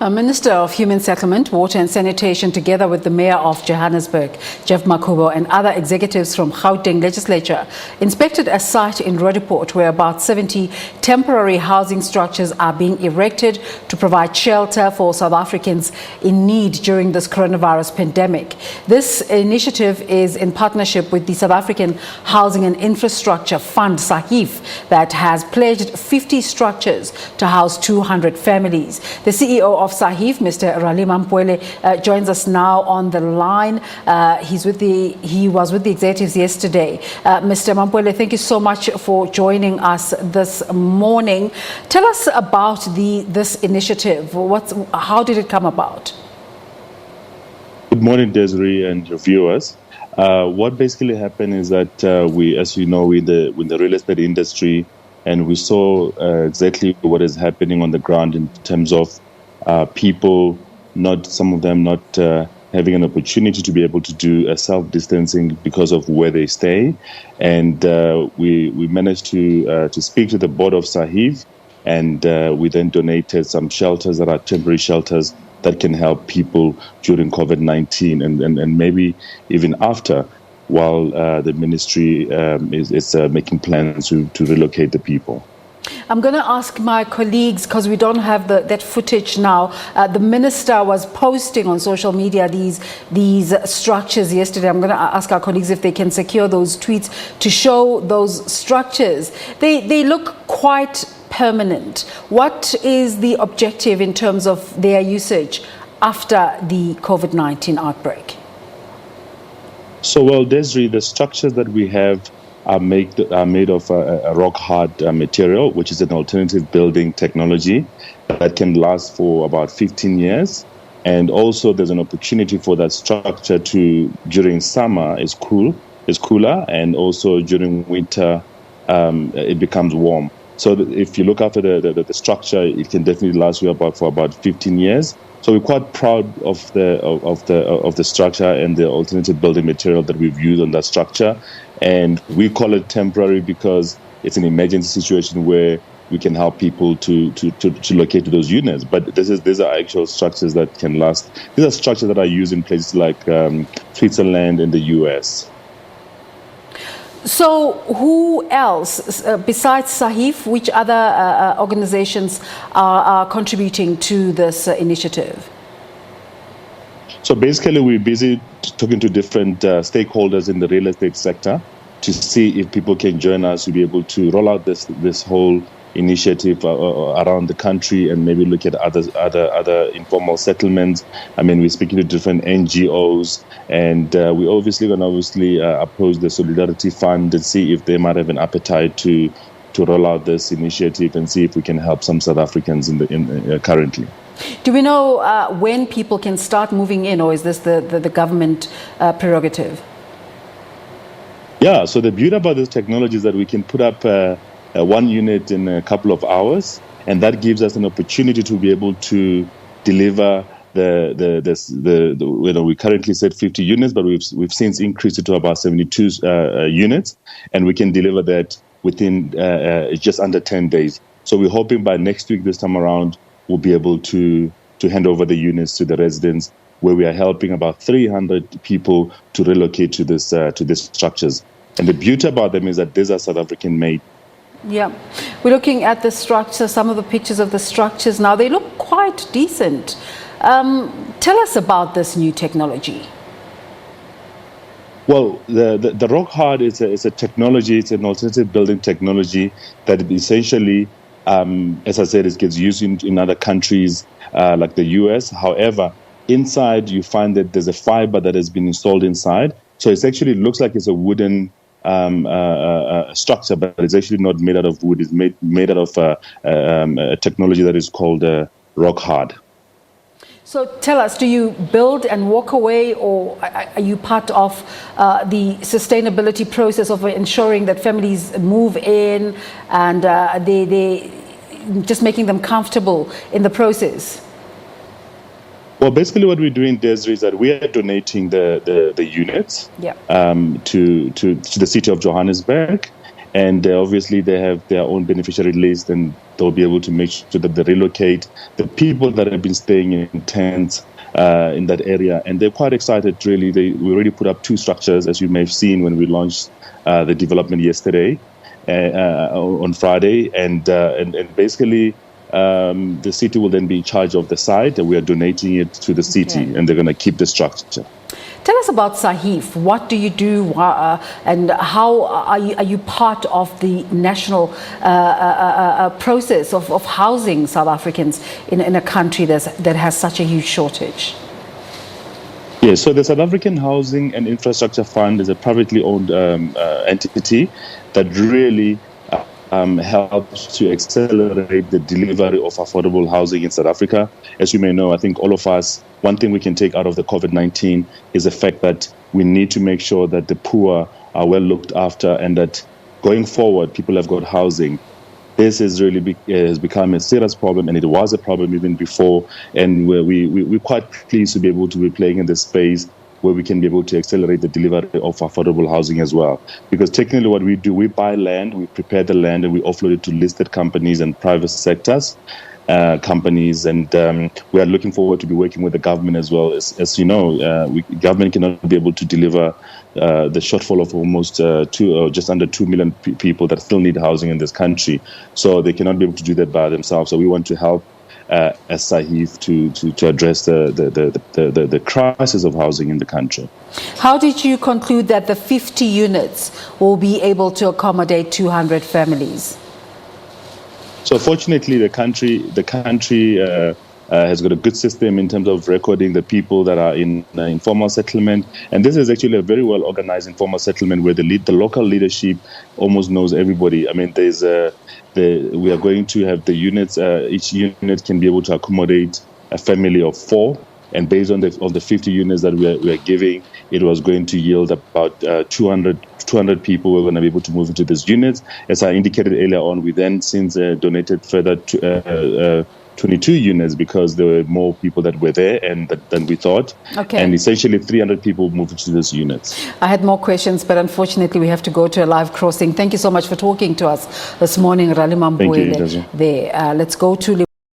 Minister of Human Settlement, Water and Sanitation, together with the Mayor of Johannesburg, Jeff Makubo, and other executives from Gauteng Legislature, inspected a site in Roodepoort where about 70 temporary housing structures are being erected to provide shelter for South Africans in need during this coronavirus pandemic. This initiative is in partnership with the South African Housing and Infrastructure Fund, SAHIF, that has pledged 50 structures to house 200 families. The CEO of SAHIF, Mr. Rali Mampeule, joins us now on the line. He was with the executives yesterday. Mr. Mampeule, thank you so much for joining us this morning. Tell us about this initiative. How did it come about? Good morning, Desiree, and your viewers. What basically happened is that we, as you know, in the real estate industry, and we saw exactly what is happening on the ground in terms of people, some of them not having an opportunity to be able to do self-distancing because of where they stay. And we managed to speak to the board of SAHIF, and we then donated some shelters that are temporary shelters that can help people during COVID-19 and maybe even after, while the ministry is making plans to relocate the people. I'm going to ask my colleagues, because we don't have that footage now. The minister was posting on social media these structures yesterday. I'm going to ask our colleagues if they can secure those tweets to show those structures. They look quite permanent. What is the objective in terms of their usage after the COVID-19 outbreak? So, well, Desiree, the structures that we have are made of a rock-hard material, which is an alternative building technology that can last for about 15 years. And also there's an opportunity for that structure to, during summer, is cooler, and also during winter, it becomes warm. So if you look after the structure, it can definitely last you for about 15 years. So we're quite proud of the structure and the alternative building material that we've used on that structure. And we call it temporary because it's an emergency situation where we can help people to locate to those units. But these are actual structures that can last. These are structures that are used in places like Switzerland and the US. So who else, besides SAHIF, which other organizations are contributing to this initiative? So basically, we're busy talking to different stakeholders in the real estate sector to see if people can join us to be able to roll out this whole initiative around the country, and maybe look at other informal settlements. I mean, we're speaking to different NGOs, and we're obviously going to approach the Solidarity Fund and see if they might have an appetite to roll out this initiative and see if we can help some South Africans currently. Do we know when people can start moving in, or is this the government prerogative? Yeah, so the beauty about this technology is that we can put up one unit in a couple of hours, and that gives us an opportunity to be able to deliver we currently said 50 units, but we've since increased it to about 72 units, and we can deliver that within just under 10 days. So we're hoping by next week, this time around, we'll be able to hand over the units to the residents, where we are helping about 300 people to relocate to these structures. And the beauty about them is that these are South African made. Yeah, we're looking at the structure, some of the pictures of the structures now. They look quite decent. Tell us about this new technology. Well, the rock hard is a technology. It's an alternative building technology that essentially, as I said, it gets used in other countries like the US. However, inside you find that there's a fiber that has been installed inside. So it actually looks like it's a wooden structure, but it's actually not made out of wood. It's made out of a technology that is called rock hard. So tell us, do you build and walk away, or are you part of the sustainability process of ensuring that families move in and they just making them comfortable in the process? Well, basically what we're doing, Desiree, is that we are donating the units to the city of Johannesburg. And obviously they have their own beneficiary list, and they'll be able to make sure that they relocate the people that have been staying in tents in that area. And they're quite excited, really. We already put up 2 structures, as you may have seen when we launched the development yesterday, on Friday. And basically the city will then be in charge of the site, and we are donating it to the city, and they're going to keep the structure. Tell us about SAHIF. What do you do, and how are you part of the national process of housing South Africans in a country that has such a huge shortage? Yes, so the South African Housing and Infrastructure Fund is a privately owned entity that really helps to accelerate the delivery of affordable housing in South Africa. As you may know, I think all of us, one thing we can take out of the COVID-19 is the fact that we need to make sure that the poor are well looked after, and that going forward, people have got housing. This has really has become a serious problem, and it was a problem even before. And we're quite pleased to be able to be playing in this space where we can be able to accelerate the delivery of affordable housing as well. Because technically what we do, we buy land, we prepare the land, and we offload it to listed companies and private sectors companies. And we are looking forward to be working with the government as well. As you know, government cannot be able to deliver the shortfall of almost just under 2 million people that still need housing in this country. So they cannot be able to do that by themselves. So we want to help as SAHIF to address the crisis of housing in the country. How did you conclude that the 50 units will be able to accommodate 200 families? So fortunately, the country has got a good system in terms of recording the people that are in informal settlement. And this is actually a very well organized informal settlement where the local leadership almost knows everybody. I mean, we are going to have the units, each unit can be able to accommodate a family of 4. And based on the 50 units that we are giving, it was going to yield about 200 people who are going to be able to move into these units. As I indicated earlier on, we then since donated further 22 units because there were more people that were there than we thought. Okay. And essentially 300 people moved into these units. I had more questions, but unfortunately we have to go to a live crossing. Thank you so much for talking to us this morning, Rali Mampeule. Thank you, there. Let's go to